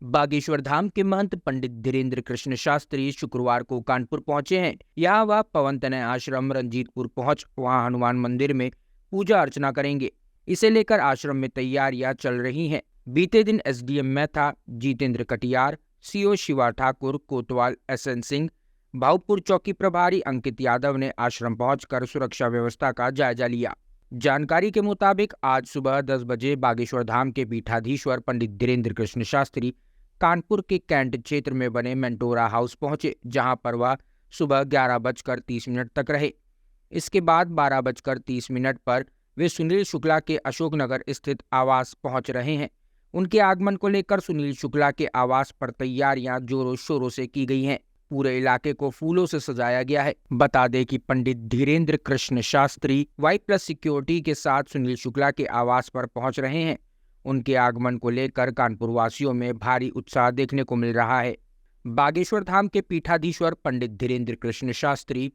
बागेश्वर धाम के महंत पंडित धीरेन्द्र कृष्ण शास्त्री शुक्रवार को कानपुर पहुंचे हैं। यहाँ वह पवन तनय आश्रम रंजीतपुर पहुंच वहां हनुमान मंदिर में पूजा अर्चना करेंगे। इसे लेकर आश्रम में तैयारियां चल रही हैं। बीते दिन एसडीएम मेहता, जितेंद्र कटियार, सीओ शिवा ठाकुर, कोतवाल SN सिंह, भाऊपुर चौकी प्रभारी अंकित यादव ने आश्रम पहुंचकर सुरक्षा व्यवस्था का जायजा लिया। जानकारी के मुताबिक आज सुबह 10 बजे बागेश्वर धाम के पीठाधीश्वर पंडित धीरेन्द्र कृष्ण शास्त्री कानपुर के कैंट क्षेत्र में बने मेंटोरा हाउस पहुंचे, जहां पर वह सुबह 11:30 तक रहे। इसके बाद 12:30 पर वे सुनील शुक्ला के अशोकनगर स्थित आवास पहुंच रहे हैं। उनके आगमन को लेकर सुनील शुक्ला के आवास पर तैयारियां जोरों शोरों से की गई हैं। पूरे इलाके को फूलों से सजाया गया है। बता दें कि पंडित धीरेन्द्र कृष्ण शास्त्री Y+ सिक्योरिटी के साथ सुनील शुक्ला के आवास पर पहुंच रहे हैं। उनके आगमन को लेकर कानपुर वासियों में भारी उत्साह देखने को मिल रहा है। बागेश्वर धाम के पीठाधीश्वर पंडित धीरेन्द्र कृष्ण शास्त्री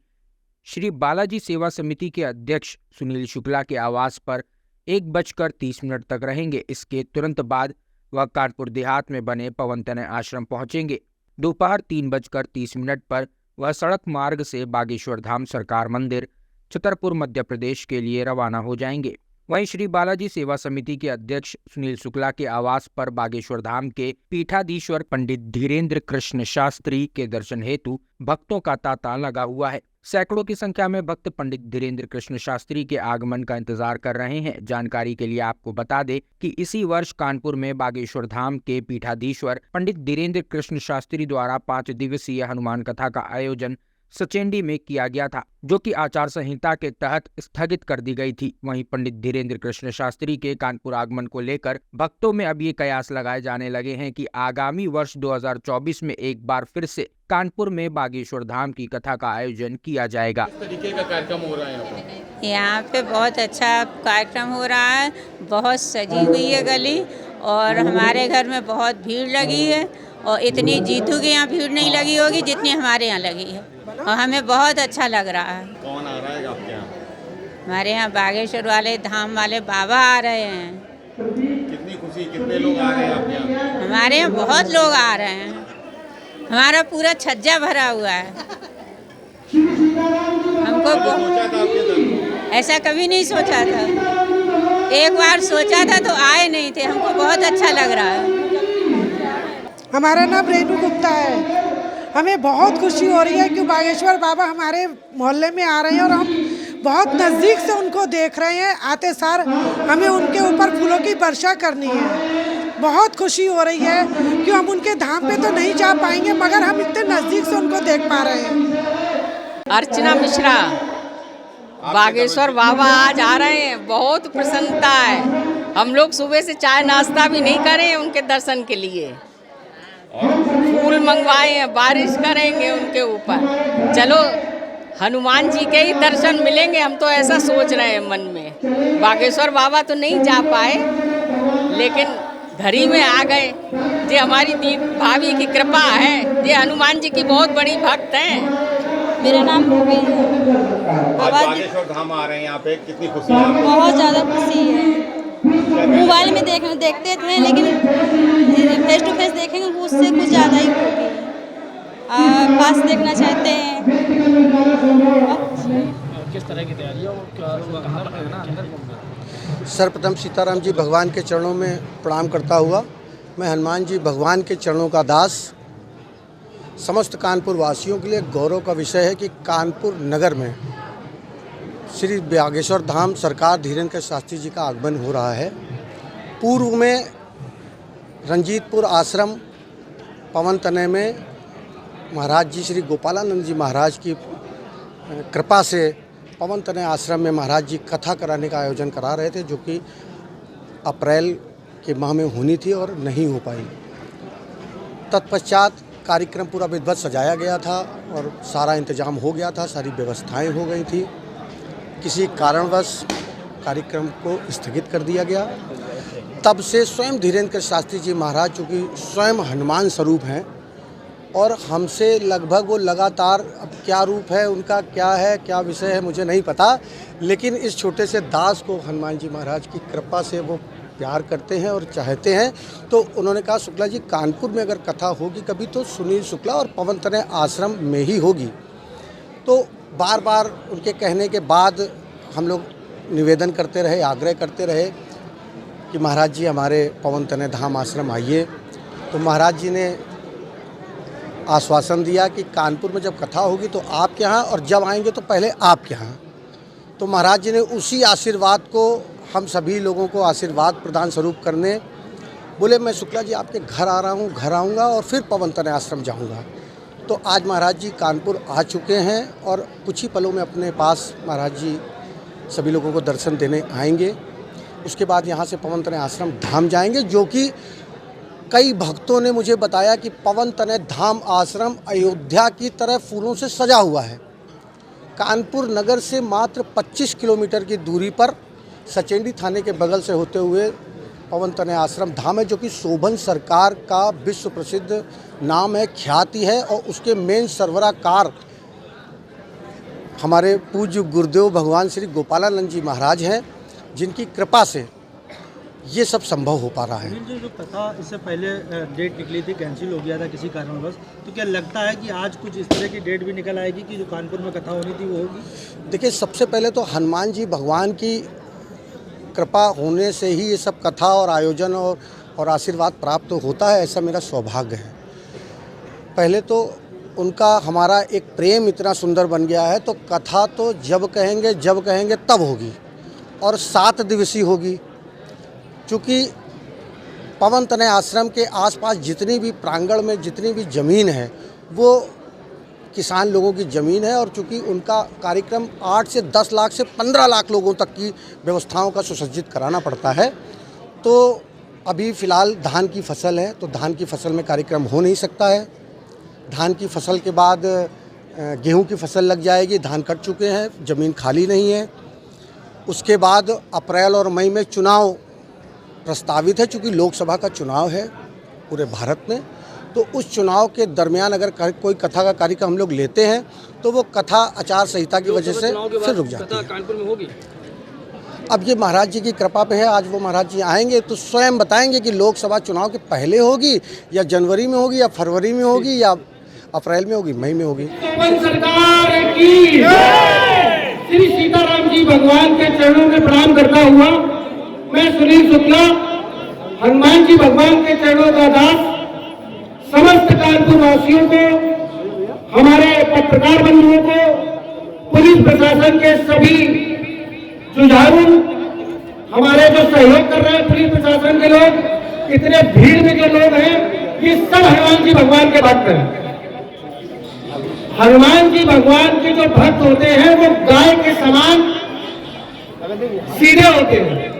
श्री बालाजी सेवा समिति के अध्यक्ष सुनील शुक्ला के आवास पर 1:30 तक रहेंगे। इसके तुरंत बाद वह कानपुर देहात में बने पवन तनय आश्रम पहुंचेंगे। दोपहर 3:30 पर वह सड़क मार्ग से बागेश्वर धाम सरकार मंदिर, छतरपुर, मध्य प्रदेश के लिए रवाना हो जाएंगे। वहीं श्री बालाजी सेवा समिति के अध्यक्ष सुनील शुक्ला के आवास पर बागेश्वर धाम के पीठाधीश्वर पंडित धीरेन्द्र कृष्ण शास्त्री के दर्शन हेतु भक्तों का तांता लगा हुआ है। सैकड़ों की संख्या में भक्त पंडित धीरेन्द्र कृष्ण शास्त्री के आगमन का इंतजार कर रहे हैं। जानकारी के लिए आपको बता दें कि इसी वर्ष कानपुर में बागेश्वर धाम के पीठाधीश्वर पंडित धीरेन्द्र कृष्ण शास्त्री द्वारा 5 दिवसीय हनुमान कथा का आयोजन सचेंडी में किया गया था, जो कि आचार संहिता के तहत स्थगित कर दी गई थी। वहीं पंडित धीरेन्द्र कृष्ण शास्त्री के कानपुर आगमन को लेकर भक्तों में अब ये कयास लगाए जाने लगे हैं कि आगामी वर्ष 2024 में एक बार फिर से कानपुर में बागेश्वर धाम की कथा का आयोजन किया जाएगा। किस तरीके का कार्यक्रम हो रहा है यहाँ पे बहुत अच्छा कार्यक्रम हो रहा है। बहुत सजी हुई है गली और हमारे घर में बहुत भीड़ लगी है और इतनी जीतू के यहाँ भीड़ नहीं लगी होगी जितनी हमारे यहाँ लगी है और हमें बहुत अच्छा लग रहा है। कौन आ रहा है आपके यहाँ? हमारे यहाँ बागेश्वर वाले धाम वाले बाबा आ रहे हैं। कितनी खुशी, कितने लोग आ रहे हैं आपके यहाँ? हमारे यहाँ बहुत लोग आ रहे हैं। हमारा पूरा छज्जा भरा हुआ है। हमको सोचा था आपके दर्शन? ऐसा कभी नहीं सोचा था। एक बार सोचा था तो आए नहीं थे। हमको बहुत अच्छा लग रहा है। हमारा नाम रेणु गुप्ता है। हमें बहुत खुशी हो रही है कि बागेश्वर बाबा हमारे मोहल्ले में आ रहे हैं और हम बहुत नज़दीक से उनको देख रहे हैं। आते सार हमें उनके ऊपर फूलों की वर्षा करनी है। बहुत खुशी हो रही है कि हम उनके धाम पे तो नहीं जा पाएंगे, मगर हम इतने नज़दीक से उनको देख पा रहे हैं। अर्चना मिश्रा, बागेश्वर बाबा आज आ रहे हैं। बहुत प्रसन्नता है। हम लोग सुबह से चाय नाश्ता भी नहीं करे उनके दर्शन के लिए। फूल मंगवाए हैं, बारिश करेंगे उनके ऊपर। चलो हनुमान जी के ही दर्शन मिलेंगे, हम तो ऐसा सोच रहे हैं मन में। बागेश्वर बाबा तो नहीं जा पाए, लेकिन घरी में आ गए। ये हमारी भाभी की कृपा है। ये हनुमान जी की बहुत बड़ी भक्त हैं। मेरा नाम भूमि है। आज बागेश्वर धाम आ रहे हैं यहाँ पे, कितनी खुशी है आपको? बहुत ज़्यादा खुशी है। मोबाइल में देखते थे, लेकिन फेस टू फेस देखेंगे उससे कुछ ज़्यादा ही होगी। पास देखना चाहते हैं। किस तरह की तैयारी है? कहाँ पर अंदर? सर्वप्रथम सीताराम जी भगवान के चरणों में प्रणाम करता हुआ मैं हनुमान जी भगवान के चरणों का दास। समस्त कानपुर वासियों के लिए गौरव का विषय है कि कानपुर नगर में श्री बागेश्वर धाम सरकार धीरेन्द्र शास्त्री जी का आगमन हो रहा है। पूर्व में रंजीतपुर आश्रम पवन तनय में महाराज जी श्री गोपालानंद जी महाराज की कृपा से पवन तनय आश्रम में महाराज जी कथा कराने का आयोजन करा रहे थे, जो कि अप्रैल के माह में होनी थी और नहीं हो पाई। तत्पश्चात कार्यक्रम पूरा विधिवत सजाया गया था और सारा इंतजाम हो गया था, सारी व्यवस्थाएं हो गई थी। किसी कारणवश कार्यक्रम को स्थगित कर दिया गया। तब से स्वयं धीरेन्द्र शास्त्री जी महाराज, चूँकि स्वयं हनुमान स्वरूप हैं और हमसे लगभग वो लगातार, अब क्या रूप है उनका, क्या है, क्या विषय है मुझे नहीं पता, लेकिन इस छोटे से दास को हनुमान जी महाराज की कृपा से वो प्यार करते हैं और चाहते हैं। तो उन्होंने कहा शुक्ला जी कानपुर में अगर कथा होगी कभी तो सुनील शुक्ला और पवन तनय आश्रम में ही होगी। तो बार बार उनके कहने के बाद हम लोग निवेदन करते रहे, आग्रह करते रहे कि महाराज जी हमारे पवन तनय धाम आश्रम आइए। तो महाराज जी ने आश्वासन दिया कि कानपुर में जब कथा होगी तो आपके यहाँ, और जब आएंगे तो पहले आपके यहाँ। तो महाराज जी ने उसी आशीर्वाद को हम सभी लोगों को आशीर्वाद प्रदान स्वरूप करने बोले, मैं शुक्ला जी आपके घर आ रहा हूँ, घर आऊँगा और फिर पवन तनय आश्रम जाऊँगा। तो आज महाराज जी कानपुर आ चुके हैं और कुछ ही पलों में अपने पास महाराज जी सभी लोगों को दर्शन देने आएंगे। उसके बाद यहाँ से पवन तनय आश्रम धाम जाएंगे, जो कि कई भक्तों ने मुझे बताया कि पवन तनय धाम आश्रम अयोध्या की तरह फूलों से सजा हुआ है। कानपुर नगर से मात्र 25 किलोमीटर की दूरी पर सचेंडी थाने के बगल से होते हुए पवन तनय आश्रम धाम है, जो कि शोभन सरकार का विश्व प्रसिद्ध नाम है, ख्याति है। और उसके मेन सरबराहकार हमारे पूज्य गुरुदेव भगवान श्री गोपालानंद जी महाराज हैं, जिनकी कृपा से ये सब संभव हो पा रहा है। जो कथा इससे पहले डेट निकली थी, कैंसिल हो गया था किसी कारणवश, तो क्या लगता है कि आज कुछ इस तरह की डेट भी निकल आएगी कि जो कानपुर में कथा होनी थी वो होगी? देखिए, सबसे पहले तो हनुमान जी भगवान की कृपा होने से ही ये सब कथा और आयोजन और आशीर्वाद प्राप्त होता है, ऐसा मेरा सौभाग्य है। पहले तो उनका हमारा एक प्रेम इतना सुंदर बन गया है, तो कथा तो जब कहेंगे तब होगी, और 7 दिवसीय होगी। चूँकि पवन तनय आश्रम के आसपास जितनी भी प्रांगण में जितनी भी ज़मीन है वो किसान लोगों की ज़मीन है, और चूँकि उनका कार्यक्रम 8 से 10 लाख से 15 लाख लोगों तक की व्यवस्थाओं का सुसज्जित कराना पड़ता है। तो अभी फ़िलहाल धान की फसल है, तो धान की फसल में कार्यक्रम हो नहीं सकता है। धान की फसल के बाद गेहूं की फसल लग जाएगी, धान कट चुके हैं, ज़मीन खाली नहीं है। उसके बाद अप्रैल और मई में चुनाव प्रस्तावित है, चूँकि लोकसभा का चुनाव है पूरे भारत में। तो उस चुनाव के दरमियान अगर कोई कथा का कार्यक्रम हम लोग लेते हैं तो वो कथा आचार संहिता की वजह से फिर रुक जाती है। कानपुर में होगी। अब ये महाराज जी की कृपा पे है, आज वो महाराज जी आएंगे तो स्वयं बताएंगे कि लोकसभा चुनाव के पहले होगी या जनवरी में होगी या फरवरी में होगी या अप्रैल में होगी, मई में होगी। सरकार की श्री सीताराम जी भगवान के चरणों में प्रणाम करता हुआ मैं सुनील शुक्ला हनुमान जी भगवान के चरणों का दास समस्त कानपुर वासियों को, हमारे पत्रकार बंधुओं को, पुलिस प्रशासन के सभी जुझारू हमारे जो सहयोग कर रहे हैं पुलिस प्रशासन के लोग, इतने भीड़ में जो लोग हैं, ये सब हनुमान जी भगवान के भक्त हैं। हनुमान जी भगवान के जो भक्त होते हैं वो गाय के समान सीधे होते हैं।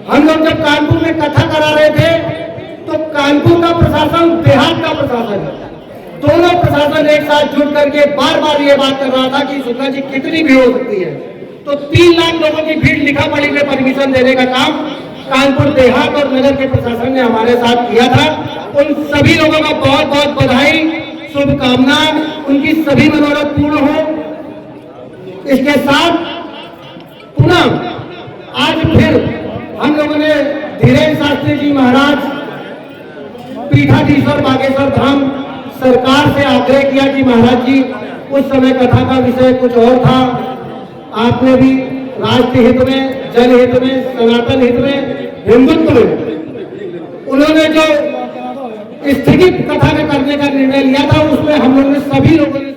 हम लोग जब कानपुर में कथा करा रहे थे तो कानपुर का प्रशासन, देहात का प्रशासन, दोनों प्रशासन एक साथ जुट करके बार बार ये बात कर रहा था कि शुक्ला जी कितनी भीड़ हो सकती है। तो 3 लाख लोगों की भीड़ लिखा पढ़ी में परमिशन देने का काम कानपुर देहात और नगर के प्रशासन ने हमारे साथ किया था। उन सभी लोगों का बहुत बहुत बधाई, शुभकामना, उनकी सभी मनोरथ पूर्ण हो। इसके साथ पुनः आज फिर हम लोगों ने धीरेन्द्र शास्त्री जी महाराज पीठाधीश्वर बागेश्वर धाम सरकार से आग्रह किया कि महाराज जी उस समय कथा का विषय कुछ और था, आपने भी राष्ट्र हित में, जनहित में, सनातन हित में, हिंदुत्व में उन्होंने जो स्थगित कथा करने का निर्णय लिया था उसमें हम लोगों ने सभी लोगों ने